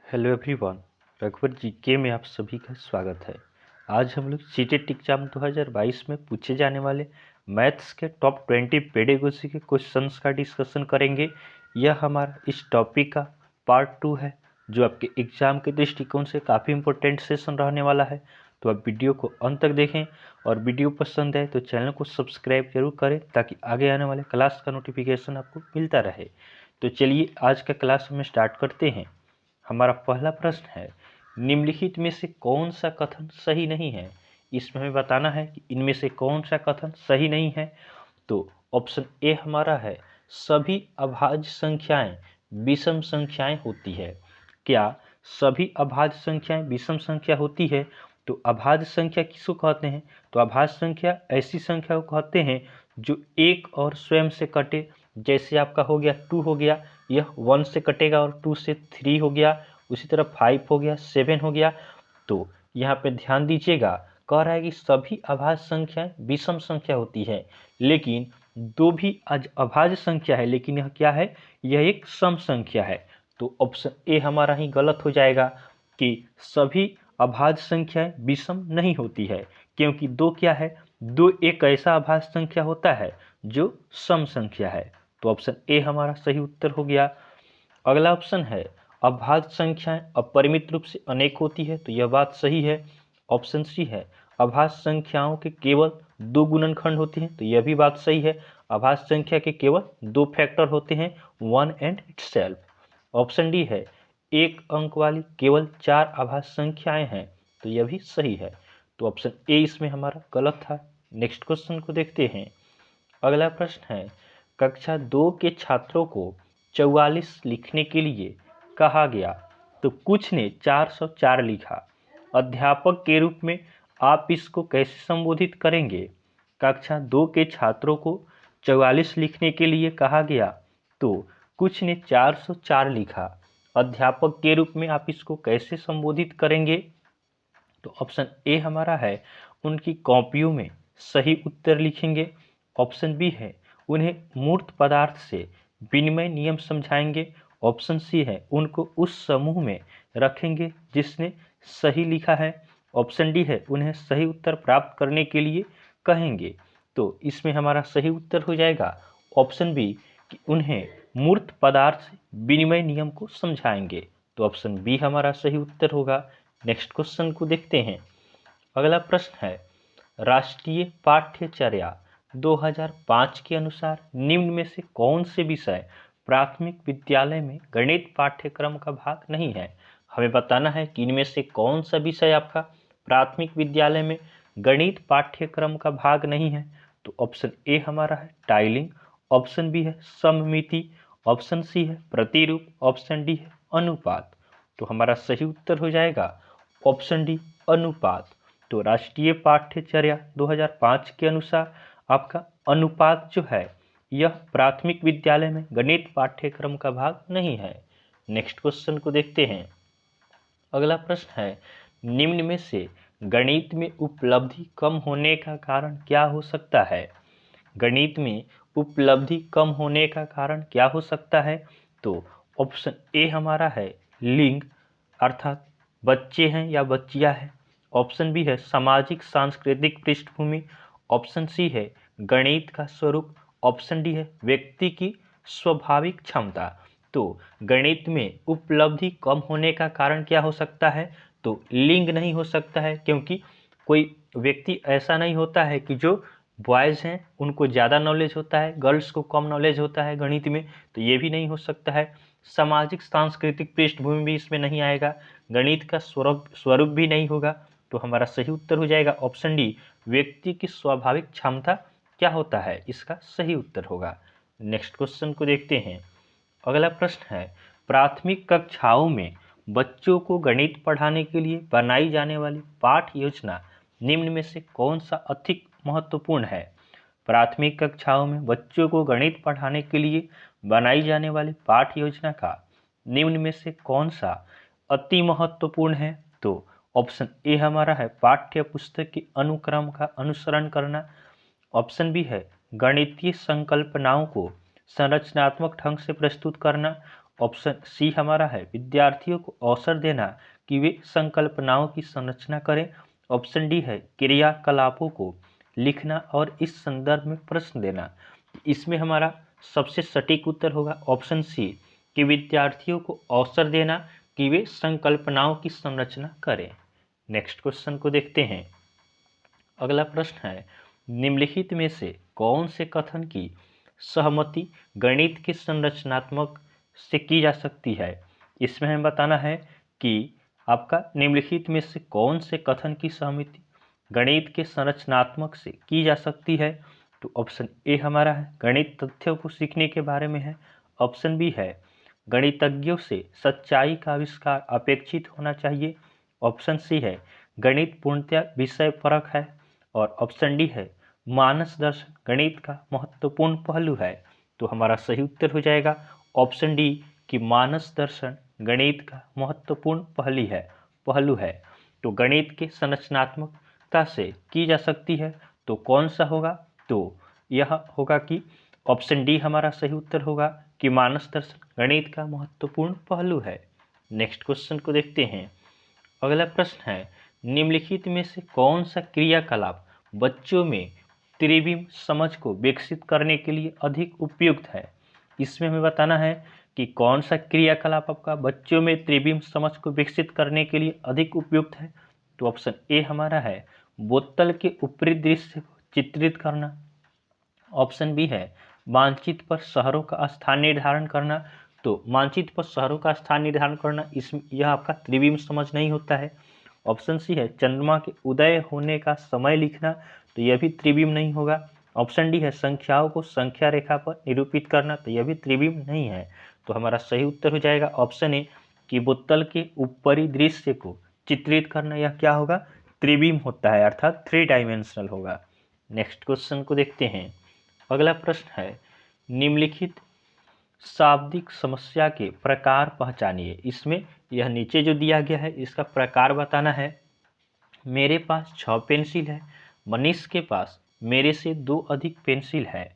Hello everyone. रघुवर GK में आप सभी का स्वागत है। आज हम लोग सीटेट एग्जाम 2022 में पूछे जाने वाले मैथ्स के टॉप 20 पेडागोजी के क्वेश्चंस का डिस्कशन करेंगे। यह हमारा इस टॉपिक का पार्ट 2 है, जो आपके एग्जाम के दृष्टिकोण से काफ़ी इंपॉर्टेंट सेशन रहने वाला है। तो आप वीडियो को अंत तक देखें और वीडियो पसंद है तो चैनल को सब्सक्राइब जरूर करें, ताकि आगे आने वाले क्लास का नोटिफिकेशन आपको मिलता रहे। तो चलिए आज का क्लास हम स्टार्ट करते हैं। हमारा पहला प्रश्न है, निम्नलिखित में से कौन सा कथन सही नहीं है। इसमें हमें बताना है कि इनमें से कौन सा कथन सही नहीं है। तो ऑप्शन ए हमारा है, सभी अभाज्य संख्याएं विषम संख्याएं होती है। क्या सभी अभाज्य संख्याएं विषम संख्या होती है? तो अभाज्य संख्या किसको कहते हैं? तो अभाज्य संख्या ऐसी संख्या को कहते हैं जो एक और स्वयं से कटे। जैसे आपका हो गया 2 हो गया, यह 1 से कटेगा और 2 से 3 हो गया। उसी तरह 5 हो गया, 7 हो गया। तो यहाँ पे ध्यान दीजिएगा, कह रहा है कि सभी अभाज्य संख्याएं विषम संख्या होती है, लेकिन दो भी अभाज्य संख्या है, लेकिन यह क्या है? यह एक सम संख्या है। तो ऑप्शन ए हमारा ही गलत हो जाएगा कि सभी अभाज्य संख्याएं विषम नहीं होती है, क्योंकि दो क्या है? दो एक ऐसा अभाज्य संख्या होता है जो सम संख्या है। तो ऑप्शन ए हमारा सही उत्तर हो गया। अगला ऑप्शन है, अभाज्य संख्याएं अपरिमित रूप से अनेक होती है। तो यह बात सही है। ऑप्शन सी है, अभाज्य संख्याओं के केवल दो गुणनखंड होते हैं। तो यह भी बात सही है। अभाज्य संख्या के केवल दो फैक्टर होते हैं, one and itself. Option D है, एक अंक वाली केवल चार अभाज्य संख्याएं हैं। तो यह भी सही है। तो ऑप्शन ए इसमें हमारा गलत था। नेक्स्ट क्वेश्चन को देखते हैं। अगला प्रश्न है, कक्षा 2 के छात्रों को 44 लिखने के लिए कहा गया, तो कुछ ने 404 लिखा। अध्यापक के रूप में आप इसको कैसे संबोधित करेंगे? कक्षा 2 के छात्रों को 44 लिखने के लिए कहा गया, तो कुछ ने 404 लिखा। अध्यापक के रूप में आप इसको कैसे संबोधित करेंगे? तो ऑप्शन ए हमारा है, उनकी कॉपियों में सही उत्तर लिखेंगे। ऑप्शन बी है, उन्हें मूर्त पदार्थ से विनिमय नियम समझाएंगे। ऑप्शन सी है, उनको उस समूह में रखेंगे जिसने सही लिखा है। ऑप्शन डी है, उन्हें सही उत्तर प्राप्त करने के लिए कहेंगे। तो इसमें हमारा सही उत्तर हो जाएगा ऑप्शन बी, कि उन्हें मूर्त पदार्थ से विनिमय नियम को समझाएंगे। तो ऑप्शन बी हमारा सही उत्तर होगा। नेक्स्ट क्वेश्चन को देखते हैं। अगला प्रश्न है, राष्ट्रीय पाठ्यचर्या 2005 के अनुसार निम्न में से कौन से विषय प्राथमिक विद्यालय में गणित पाठ्यक्रम का भाग नहीं है? हमें बताना है कि इनमें से कौन सा विषय आपका प्राथमिक विद्यालय में गणित पाठ्यक्रम का भाग नहीं है। तो ऑप्शन ए हमारा है टाइलिंग। ऑप्शन बी है सममिति। ऑप्शन सी है प्रतिरूप। ऑप्शन डी है अनुपात। तो हमारा सही उत्तर हो जाएगा ऑप्शन डी अनुपात। तो राष्ट्रीय पाठ्यचर्या 2005 के अनुसार आपका अनुपात जो है, यह प्राथमिक विद्यालय में गणित पाठ्यक्रम का भाग नहीं है। नेक्स्ट क्वेश्चन को देखते हैं। अगला प्रश्न है, निम्न में से गणित में उपलब्धि कम होने का कारण क्या हो सकता है? गणित में उपलब्धि कम होने का कारण क्या हो सकता है? तो ऑप्शन ए हमारा है लिंग, अर्थात बच्चे हैं या बच्चियां हैं। ऑप्शन बी है सामाजिक सांस्कृतिक पृष्ठभूमि। ऑप्शन सी है गणित का स्वरूप। ऑप्शन डी है व्यक्ति की स्वाभाविक क्षमता। तो गणित में उपलब्धि कम होने का कारण क्या हो सकता है? तो लिंग नहीं हो सकता है, क्योंकि कोई व्यक्ति ऐसा नहीं होता है कि जो बॉयज़ हैं उनको ज़्यादा नॉलेज होता है, गर्ल्स को कम नॉलेज होता है गणित में। तो ये भी नहीं हो सकता है। सामाजिक सांस्कृतिक पृष्ठभूमि भी इसमें नहीं आएगा। गणित का स्वरूप भी नहीं होगा। तो हमारा सही उत्तर हो जाएगा ऑप्शन डी, व्यक्ति की स्वाभाविक क्षमता क्या होता है, इसका सही उत्तर होगा। नेक्स्ट क्वेश्चन को देखते हैं। अगला प्रश्न है, प्राथमिक कक्षाओं में बच्चों को गणित पढ़ाने के लिए बनाई जाने वाली पाठ्य योजना निम्न में से कौन सा अधिक महत्वपूर्ण है? प्राथमिक कक्षाओं में बच्चों को गणित पढ़ाने के लिए बनाई जाने वाली पाठ्य योजना का निम्न में से कौन सा अति महत्वपूर्ण है? तो ऑप्शन ए हमारा है पाठ्य पुस्तक के अनुक्रम का अनुसरण करना। ऑप्शन बी है गणितीय संकल्पनाओं को संरचनात्मक ढंग से प्रस्तुत करना। ऑप्शन सी हमारा है विद्यार्थियों को अवसर देना कि वे संकल्पनाओं की संरचना करें। ऑप्शन डी है क्रियाकलापों को लिखना और इस संदर्भ में प्रश्न देना। इसमें हमारा सबसे सटीक उत्तर होगा ऑप्शन सी कि विद्यार्थियों को अवसर देना कि वे संकल्पनाओं की संरचना करें। नेक्स्ट क्वेश्चन को देखते हैं। अगला प्रश्न है निम्नलिखित में से कौन से कथन की सहमति गणित के संरचनात्मक से की जा सकती है। इसमें हमें बताना है कि आपका निम्नलिखित में से कौन से कथन की सहमति गणित के संरचनात्मक से की जा सकती है। तो ऑप्शन ए हमारा है गणित तथ्यों को सीखने के बारे में है। ऑप्शन बी है गणितज्ञों से सच्चाई का आविष्कार अपेक्षित होना चाहिए। ऑप्शन सी है गणित पूर्णतया विषय परक है। और ऑप्शन डी है मानस दर्शन गणित का महत्वपूर्ण पहलू है। तो हमारा सही उत्तर हो जाएगा ऑप्शन डी कि मानस दर्शन गणित का महत्वपूर्ण पहलू है। तो गणित के संरचनात्मकता से की जा सकती है तो कौन सा होगा। तो यह होगा कि ऑप्शन डी हमारा सही उत्तर होगा कि मानस दर्शन गणित का महत्वपूर्ण पहलू है। नेक्स्ट क्वेश्चन को देखते हैं। अगला प्रश्न है निम्नलिखित में से कौन सा क्रियाकलाप बच्चों में त्रिविम समझ को विकसित करने के लिए अधिक उपयुक्त है। इसमें हमें बताना है कि कौन सा क्रियाकलाप आपका बच्चों में त्रिविम समझ को विकसित करने के लिए अधिक उपयुक्त है। तो ऑप्शन ए हमारा है बोतल के ऊपरी दृश्य को चित्रित करना। ऑप्शन बी है मानचित्र पर शहरों का स्थान निर्धारण करना। तो मानचित्र पर शहरों का स्थान निर्धारण करना इसमें यह आपका त्रिविम समझ नहीं होता है। ऑप्शन सी है चंद्रमा के उदय होने का समय लिखना। तो यह भी त्रिविम नहीं होगा। ऑप्शन डी है संख्याओं को संख्या रेखा पर निरूपित करना। तो यह भी त्रिविम नहीं है। तो हमारा सही उत्तर हो जाएगा ऑप्शन ए कि बोतल के ऊपरी दृश्य को चित्रित करना यह क्या होगा त्रिविम होता है अर्थात 3 डायमेंशनल होगा। नेक्स्ट क्वेश्चन को देखते हैं। अगला प्रश्न है निम्नलिखित शाब्दिक समस्या के प्रकार पहचानिए। इसमें यह नीचे जो दिया गया है इसका प्रकार बताना है। मेरे पास 6 पेंसिल है। मनीष के पास मेरे से 2 अधिक पेंसिल है।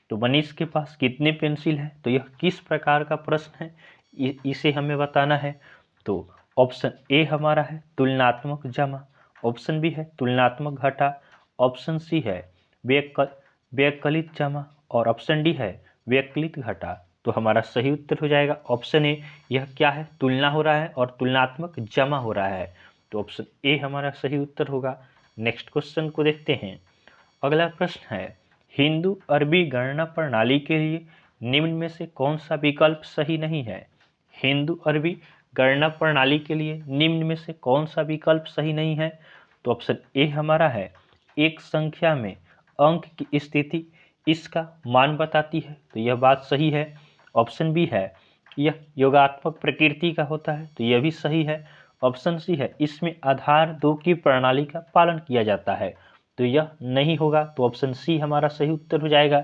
तो मनीष के पास कितने पेंसिल है। तो यह किस प्रकार का प्रश्न है इसे हमें बताना है। तो ऑप्शन ए हमारा है तुलनात्मक जमा। ऑप्शन बी है तुलनात्मक घटा। ऑप्शन सी है व्यकलित जमा। और ऑप्शन डी है व्यकलित घटा। तो हमारा सही उत्तर हो जाएगा ऑप्शन ए यह क्या है तुलना हो रहा है और तुलनात्मक जमा हो रहा है। तो ऑप्शन ए हमारा सही उत्तर होगा। नेक्स्ट क्वेश्चन को देखते हैं। अगला प्रश्न है हिंदू अरबी गणना प्रणाली के लिए निम्न में से कौन सा विकल्प सही नहीं है। हिंदू अरबी गणना प्रणाली के लिए निम्न में से कौन सा विकल्प सही नहीं है। तो ऑप्शन ए हमारा है एक संख्या में अंक की स्थिति इसका मान बताती है। तो यह बात सही है। ऑप्शन बी है यह योगात्मक प्रकृति का होता है। तो यह भी सही है। ऑप्शन सी है इसमें आधार 2 की प्रणाली का पालन किया जाता है। तो यह नहीं होगा। तो ऑप्शन सी हमारा सही उत्तर हो जाएगा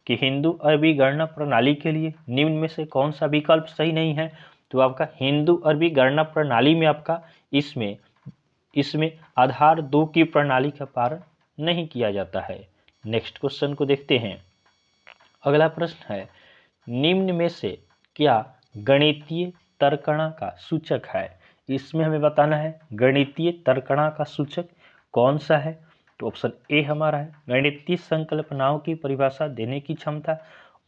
कि हिंदू अरबी गणना प्रणाली के लिए निम्न में से कौन सा विकल्प सही नहीं है। तो आपका हिंदू अरबी गणना प्रणाली में आपका इसमें आधार 2 की प्रणाली का पालन नहीं किया जाता है। नेक्स्ट क्वेश्चन को देखते हैं। अगला प्रश्न है निम्न में से क्या गणितीय तर्कणा का सूचक है। इसमें हमें बताना है गणितीय तर्कणा का सूचक कौन सा है। तो ऑप्शन ए हमारा है गणितीय संकल्पनाओं की परिभाषा देने की क्षमता।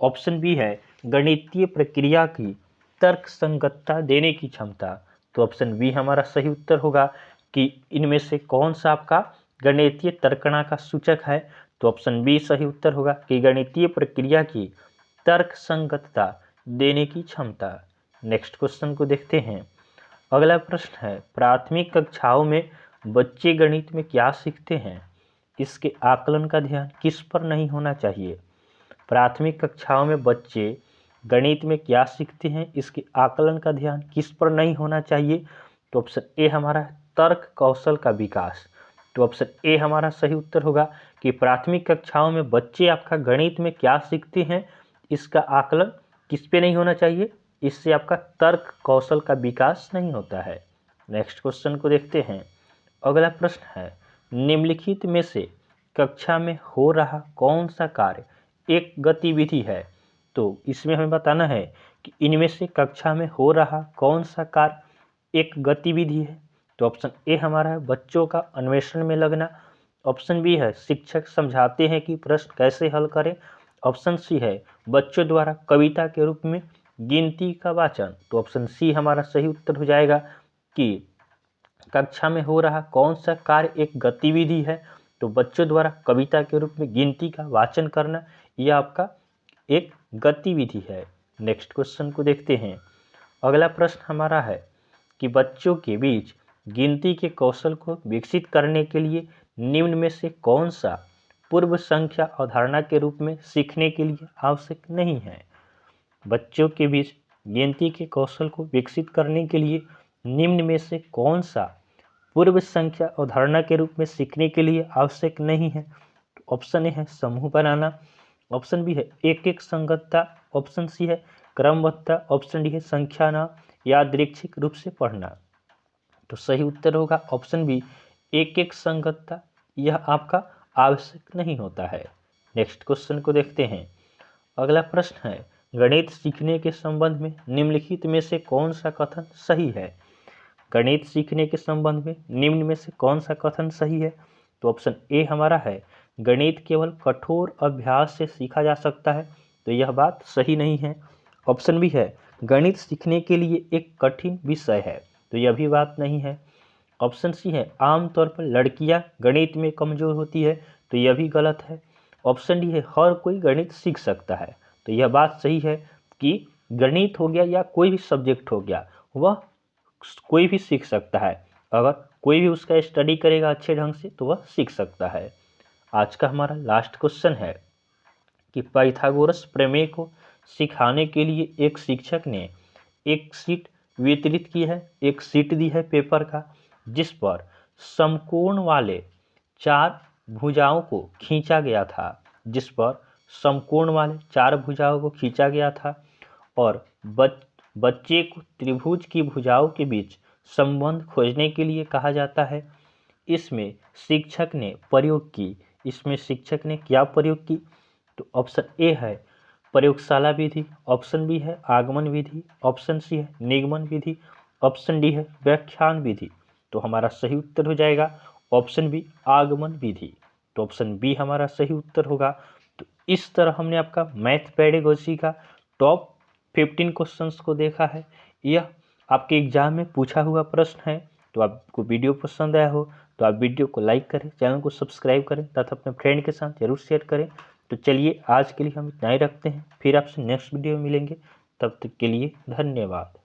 ऑप्शन बी है गणितीय प्रक्रिया की तर्क संगतता देने की क्षमता। तो ऑप्शन बी हमारा सही उत्तर होगा कि इनमें से कौन सा आपका गणितीय तर्कणा का सूचक है। तो ऑप्शन बी सही उत्तर होगा कि गणितीय प्रक्रिया की तर्क संगतता देने की क्षमता। नेक्स्ट क्वेश्चन को देखते हैं। अगला प्रश्न है प्राथमिक कक्षाओं में बच्चे गणित में क्या सीखते हैं इसके आकलन का ध्यान किस पर नहीं होना चाहिए। प्राथमिक कक्षाओं में बच्चे गणित में क्या सीखते हैं इसके आकलन का ध्यान किस पर नहीं होना चाहिए। तो ऑप्शन ए हमारा तर्क कौशल का विकास। तो ऑप्शन ए हमारा सही उत्तर होगा कि प्राथमिक कक्षाओं में बच्चे आपका गणित में क्या सीखते हैं इसका आकलन किस पे नहीं होना चाहिए। इससे आपका तर्क कौशल का विकास नहीं होता है। नेक्स्ट क्वेश्चन को देखते हैं। अगला प्रश्न है निम्नलिखित में से कक्षा में हो रहा कौन सा कार्य एक गतिविधि है। तो इसमें हमें बताना है कि इनमें से कक्षा में हो रहा कौन सा कार्य एक गतिविधि है? तो ऑप्शन ए हमारा है बच्चों का अन्वेषण में लगना। ऑप्शन बी है शिक्षक समझाते हैं कि प्रश्न कैसे हल करें। ऑप्शन सी है बच्चों द्वारा कविता के रूप में गिनती का वाचन। तो ऑप्शन सी हमारा सही उत्तर हो जाएगा कि कक्षा में हो रहा कौन सा कार्य एक गतिविधि है। तो बच्चों द्वारा कविता के रूप में गिनती का वाचन करना यह आपका एक गतिविधि है। नेक्स्ट क्वेश्चन को देखते हैं। अगला प्रश्न हमारा है कि बच्चों के बीच गिनती के कौशल को विकसित करने के लिए निम्न में से कौन सा पूर्व संख्या अवधारणा के रूप में सीखने के लिए आवश्यक नहीं है? बच्चों के बीच गिनती के कौशल को विकसित करने के लिए निम्न में से कौन सा पूर्व संख्या अवधारणा के रूप में सीखने के लिए आवश्यक नहीं है? ऑप्शन ए है समूह बनाना। ऑप्शन बी है एक एक संगतता। ऑप्शन सी है क्रमबद्धता। ऑप्शन डी है संख्या नाम यादृच्छिक रूप से पढ़ना। तो सही उत्तर होगा ऑप्शन बी एक एक संगतता। यह आपका आवश्यक नहीं होता है। नेक्स्ट क्वेश्चन को देखते हैं। अगला प्रश्न है गणित सीखने के संबंध में निम्नलिखित में से कौन सा कथन सही है? गणित सीखने के संबंध में निम्न में से कौन सा कथन सही है? तो ऑप्शन ए हमारा है गणित केवल कठोर अभ्यास से सीखा जा सकता है। तो यह बात सही नहीं है। ऑप्शन बी है गणित सीखने के लिए एक कठिन विषय है। तो यह भी बात नहीं है। ऑप्शन सी है आमतौर पर लड़कियां गणित में कमजोर होती है। तो यह भी गलत है। ऑप्शन डी है हर कोई गणित सीख सकता है। तो यह बात सही है कि गणित हो गया या कोई भी सब्जेक्ट हो गया वह कोई भी सीख सकता है। अगर कोई भी उसका स्टडी करेगा अच्छे ढंग से तो वह सीख सकता है। आज का हमारा लास्ट क्वेश्चन है कि पाइथागोरस प्रमेय को सिखाने के लिए एक शिक्षक ने एक शीट वितरित की है, एक शीट दी है पेपर का, जिस पर समकोण वाले चार भुजाओं को खींचा गया था, जिस पर समकोण वाले चार भुजाओं को खींचा गया था और बच्चे को त्रिभुज की भुजाओं के बीच संबंध खोजने के लिए कहा जाता है। इसमें शिक्षक ने प्रयोग की। इसमें शिक्षक ने क्या प्रयोग की? तो ऑप्शन ए है प्रयोगशाला विधि। ऑप्शन बी है आगमन विधि। ऑप्शन सी है निगमन विधि। ऑप्शन डी है व्याख्यान विधि। तो हमारा सही उत्तर हो जाएगा ऑप्शन बी आगमन विधि। तो ऑप्शन बी हमारा सही उत्तर होगा। तो इस तरह हमने आपका मैथ पेडागोजी का टॉप 15 क्वेश्चंस को देखा है। यह आपके एग्जाम में पूछा हुआ प्रश्न है। तो आपको वीडियो पसंद आया हो तो आप वीडियो को लाइक करें, चैनल को सब्सक्राइब करें तथा अपने फ्रेंड के साथ जरूर शेयर करें। तो चलिए आज के लिए हम इतना ही रखते हैं, फिर आपसे नेक्स्ट वीडियो में मिलेंगे। तब तक के लिए धन्यवाद।